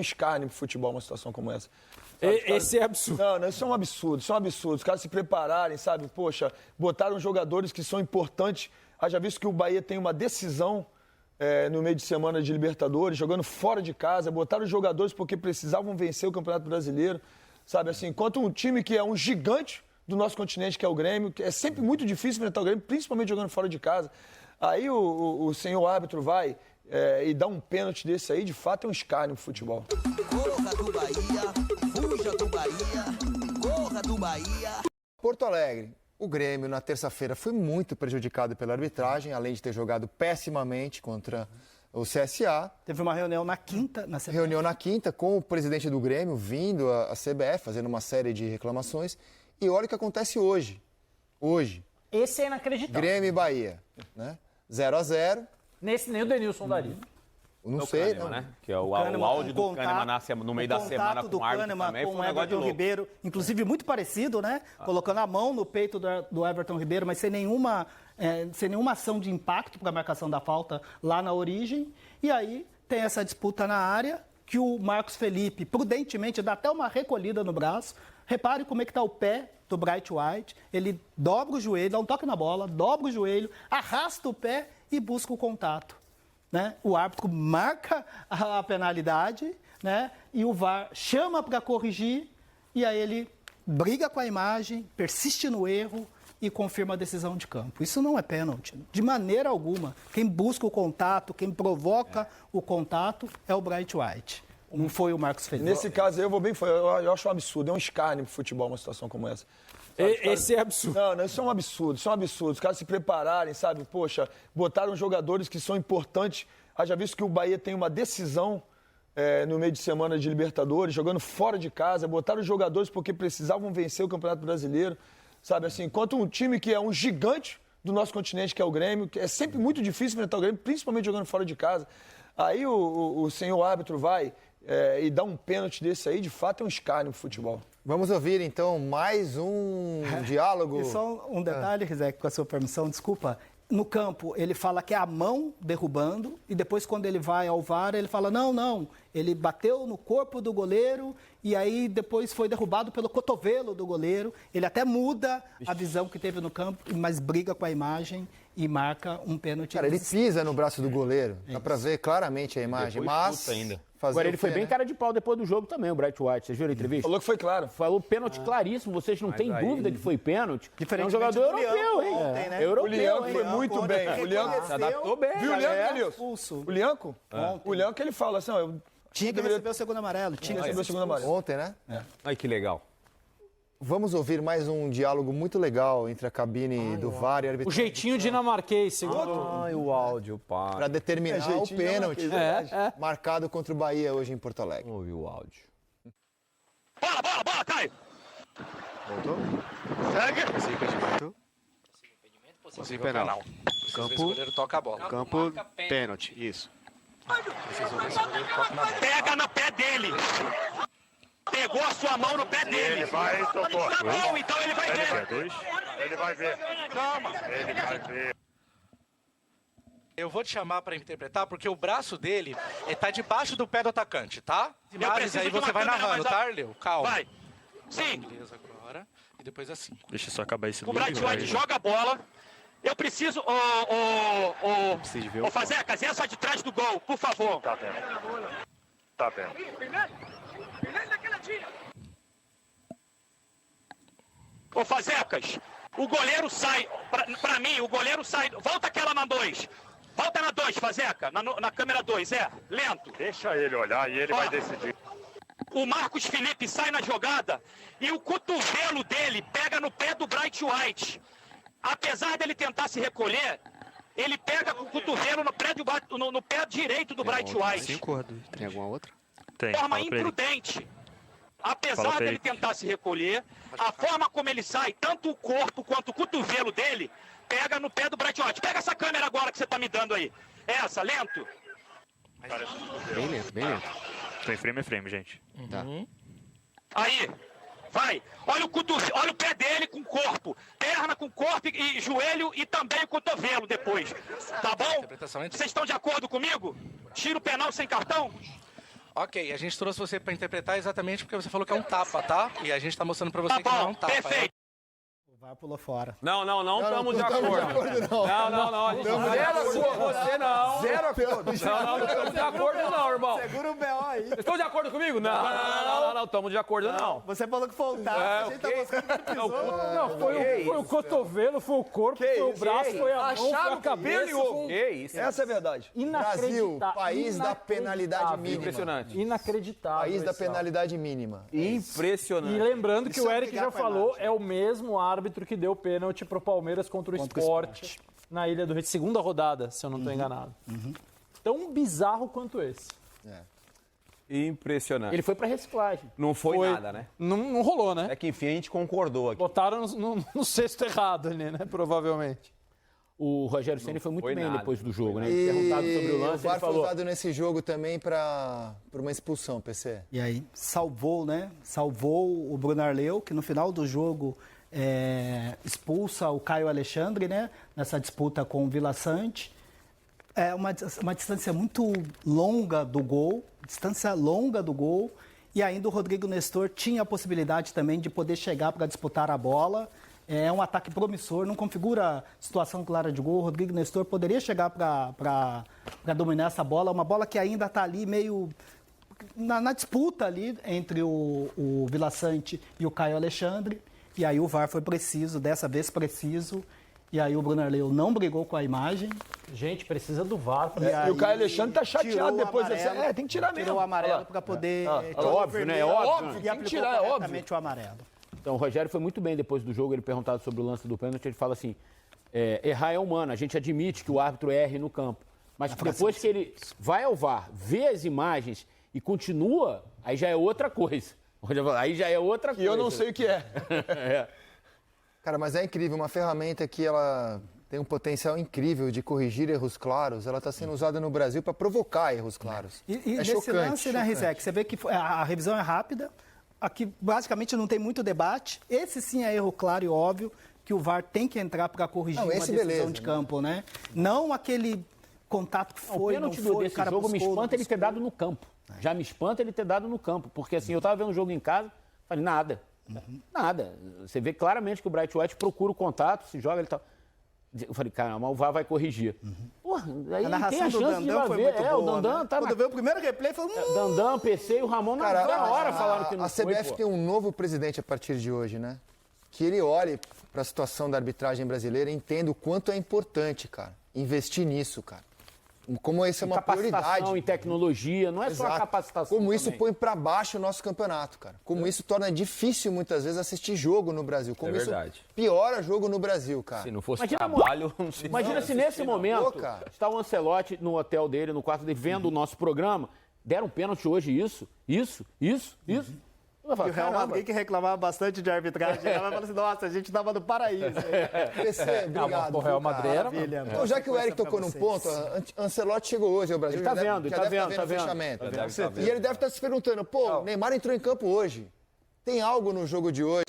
escárnio pro futebol uma situação como essa. Esse é absurdo. Não, isso é um absurdo, isso é um absurdo. Os caras se prepararem, sabe? Poxa, botaram jogadores que são importantes. Já visto que o Bahia tem uma decisão no meio de semana de Libertadores, jogando fora de casa, botaram os jogadores porque precisavam vencer o Campeonato Brasileiro, sabe? Assim, enquanto um time que é um gigante do nosso continente, que é o Grêmio, que é sempre muito difícil enfrentar o Grêmio, principalmente jogando fora de casa. Aí o senhor árbitro vai e dá um pênalti desse aí, de fato é um escárnio pro futebol. Corra do Bahia, fuja do Bahia, corra do Bahia. Porto Alegre, o Grêmio na terça-feira foi muito prejudicado pela arbitragem, além de ter jogado pessimamente contra o CSA. Teve uma reunião na quinta, Reunião na quinta com o presidente do Grêmio vindo à CBF, fazendo uma série de reclamações. E olha o que acontece hoje. Hoje. Esse é inacreditável. Grêmio e Bahia, né? 0-0. Nesse nem o Denilson daria. Não sei, Kahneman, não. né? Que é o áudio do Kahneman no meio da semana com o árbitro também, com foi um o negócio de Everton louco. Ribeiro, inclusive muito parecido, né? Colocando a mão no peito do Everton Ribeiro, mas sem nenhuma ação de impacto para a marcação da falta lá na origem. E aí tem essa disputa na área, que o Marcos Felipe, prudentemente, dá até uma recolhida no braço. Repare como é que está o pé do Bright White. Ele dobra o joelho, dá um toque na bola, dobra o joelho, arrasta o pé e busca o contato. Né? O árbitro marca a penalidade, né? E o VAR chama para corrigir e aí ele briga com a imagem, persiste no erro e confirma a decisão de campo. Isso não é pênalti, de maneira alguma. Quem busca o contato, quem provoca o contato é o Bright White. Não foi o Marcos Felipe. Nesse caso aí, eu acho um absurdo, é um escárnio pro futebol uma situação como essa. Esse é absurdo. Não, isso é um absurdo, isso é um absurdo. Os caras se prepararem, sabe? Poxa, botaram jogadores que são importantes. Já visto que o Bahia tem uma decisão no meio de semana de Libertadores, jogando fora de casa, botaram os jogadores porque precisavam vencer o Campeonato Brasileiro, sabe? Assim, enquanto um time que é um gigante do nosso continente, que é o Grêmio, que é sempre muito difícil enfrentar o Grêmio, principalmente jogando fora de casa. Aí o senhor árbitro vai e dá um pênalti desse aí, de fato é um escárnio pro futebol. Vamos ouvir, então, mais um diálogo. E só um detalhe, Rizek, com a sua permissão, desculpa. No campo, ele fala que é a mão derrubando, e depois, quando ele vai ao VAR, ele fala, não, ele bateu no corpo do goleiro, e aí depois foi derrubado pelo cotovelo do goleiro. Ele até muda a visão que teve no campo, mas briga com a imagem e marca um pênalti. Cara, ele pisa no braço do goleiro, dá pra ver claramente a imagem, mas... ainda. Agora, ele foi bem né? cara de pau depois do jogo também, o Bright White. Vocês viram a entrevista? Falou que foi claro. Falou pênalti claríssimo, vocês não têm dúvida que foi pênalti. É um jogador europeu, hein? ontem, né? O Lianco foi muito bem. O Lianco Se adaptou bem. Viu o Lianco, Denilson? Expulso. O Lianco? O Lianco, ele fala assim, ó, Tinha que receber o segundo amarelo. Tinha que receber o segundo amarelo. Ontem, né? Ai, que legal. Vamos ouvir mais um diálogo muito legal entre a cabine do VAR e a O arbitragem. jeitinho dinamarquês, segundo. Ai, o áudio, para. Para determinar o jeitinho pênalti dinamarquês, marcado contra o Bahia hoje em Porto Alegre. Vamos ouvir o áudio. Bola, Caio! Voltou? Segue! Possível penal. Campo. O goleiro toca a bola. Campo, pênalti, isso. Pega no pé dele! Pegou a sua mão no pé dele! Ele vai, tocou. Tá bom, então ele vai ver! Ele vai ver. Calma! Ele vai ver. Eu vou te chamar pra interpretar porque o braço dele tá debaixo do pé do atacante, tá? Imagens aí você vai narrando, tá, Arleu? Calma. Vai! Sim! Beleza, agora. E depois assim. Deixa eu só acabar esse O Bright White joga a bola. Eu preciso. Ô, Fazecas, essa de trás do gol, por favor. Tá vendo. Tá vendo. Ô, Fazecas, o goleiro sai. Pra mim, o goleiro sai. Volta aquela na 2. Volta na 2, Fazeca. Na câmera 2, lento. Deixa ele olhar e ele vai decidir. O Marcos Felipe sai na jogada e o cotovelo dele pega no pé do Bright White. Apesar dele tentar se recolher, ele pega com o cotovelo no pé direito do Bright White. Tem alguma outra? Tem. De forma Fala pra ele. imprudente. Fala Apesar pra dele ele. tentar se recolher, a forma como ele sai, tanto o corpo quanto o cotovelo dele, pega no pé do Bright White. Pega essa câmera agora que você tá me dando aí. Essa, lento. Bem lento, bem lento. Tem frame a frame, gente. Tá. Aí, vai. Olha o pé dele com o corpo. Perna com corpo e joelho e também o cotovelo depois. Tá bom? Interpretação entre- Vocês estão de acordo comigo? Tira o penal sem cartão? Ok, a gente trouxe você pra interpretar exatamente porque você falou que é um tapa, tá? E a gente tá mostrando pra você que não é um tapa. Perfeito. O VAR pulou fora. Não estamos de acordo. Não. A gente zero acordo. Você não. Zero acordo. Não estamos de acordo não, irmão. Segura o B.O. aí. Vocês estão de acordo comigo? Não estamos de acordo não. Você falou que foi um tapa, a gente tá mostrando que pisou. Não, foi o cotovelo, foi o corpo, foi o braço, foi a mão, foi a cabeça. Que isso? Essa é a verdade. Brasil, país da penalidade mínima. Impressionante. Inacreditável. País da esse árbitro. penalidade mínima. Impressionante. E lembrando que Isso o é Eric brigar já com a falou, imagem. é o mesmo árbitro que deu pênalti pro Palmeiras contra o Sport na Ilha do Retiro. Segunda rodada, se eu não estou enganado. Tão bizarro quanto esse. Impressionante. Ele foi pra reciclagem. Não foi nada, né? Não rolou, né? É que enfim a gente concordou aqui. Botaram no cesto errado ali, né? Provavelmente. O Rogério Ceni foi muito foi bem nada. depois do jogo, né? E Perguntado sobre o o lance, VAR ele foi falou... usado nesse jogo também para uma expulsão, PC. E aí, salvou, né? Salvou o Bruno Arleu, que no final do jogo expulsa o Caio Alexandre, né? Nessa disputa com o Vila Sante. É uma distância muito longa do gol, e ainda o Rodrigo Nestor tinha a possibilidade também de poder chegar para disputar a bola. É um ataque promissor, não configura situação clara de gol. O Rodrigo Nestor poderia chegar para dominar essa bola, uma bola que ainda está ali meio na disputa ali entre o Vila Sante e o Caio Alexandre. E aí o VAR foi preciso, dessa vez preciso. E aí o Bruno Arleu não brigou com a imagem. Gente, precisa do VAR. E o Caio Alexandre tá chateado depois desse. amarelo, Tem que tirar mesmo. Tirou o amarelo para poder... óbvio, né? É óbvio. E Tem que aplicou tirar, é óbvio. corretamente o amarelo. Então, o Rogério foi muito bem depois do jogo, ele perguntado sobre o lance do pênalti, ele fala assim, errar é humano, a gente admite que o árbitro erre no campo, mas depois que ele vai ao VAR, vê as imagens e continua, aí já é outra coisa. Aí já é outra coisa. E eu não sei o que é. Cara, mas é incrível, uma ferramenta que ela tem um potencial incrível de corrigir erros claros, ela está sendo usada no Brasil para provocar erros claros. E é nesse chocante, lance, né, Rizek, você vê que a revisão é rápida, aqui basicamente não tem muito debate. Esse sim é erro claro e óbvio que o VAR tem que entrar para corrigir uma decisão beleza, de campo, né? Não aquele contato que O foi, não pênalti foi, desse o cara jogo me buscou, espanta não ele ter buscou. dado no campo. Já me espanta ele ter dado no campo, porque assim, eu tava vendo o jogo em casa, falei, nada. Nada. Você vê claramente que o Bright White procura o contato, se joga, ele tá... Eu falei, caramba, o VAR vai corrigir. A Porra, aí tem a narração do chance de Dandan foi ver. muito boa, O Dandan né? tá Quando veio o primeiro replay, falou... Dandan, PC e o Ramon na hora falaram que não a foi, CBF pô. tem um novo presidente a partir de hoje, né? Que ele olhe para a situação da arbitragem brasileira e entenda o quanto é importante, cara, investir nisso, cara. Como isso é uma Capacitação prioridade. em tecnologia, não é só a Exato. capacitação Como isso também. põe para baixo o nosso campeonato, cara. Como isso torna difícil, muitas vezes, assistir jogo no Brasil. Como isso verdade. piora jogo no Brasil, cara. Se não fosse Imagina, trabalho, não sei. Imagina se nesse momento Pô, cara. está o Ancelotti no hotel dele, no quarto dele, vendo o nosso programa, deram pênalti hoje, isso. Eu vou falar, E o Real caramba. Madrid que reclamava bastante de arbitragem. Ela falou assim, nossa, a gente tava no paraíso. PC, obrigado. o Real viu, cara? Madrid era... Maravilha, Então, já que o Eric tocou num ponto, Ancelotti chegou hoje ao Brasil. Ele tá já deve- vendo, já tá deve vendo, tá tá vendo o vendo. fechamento. Já deve tá E ele deve estar se perguntando, pô, o Neymar entrou em campo hoje. Tem algo no jogo de hoje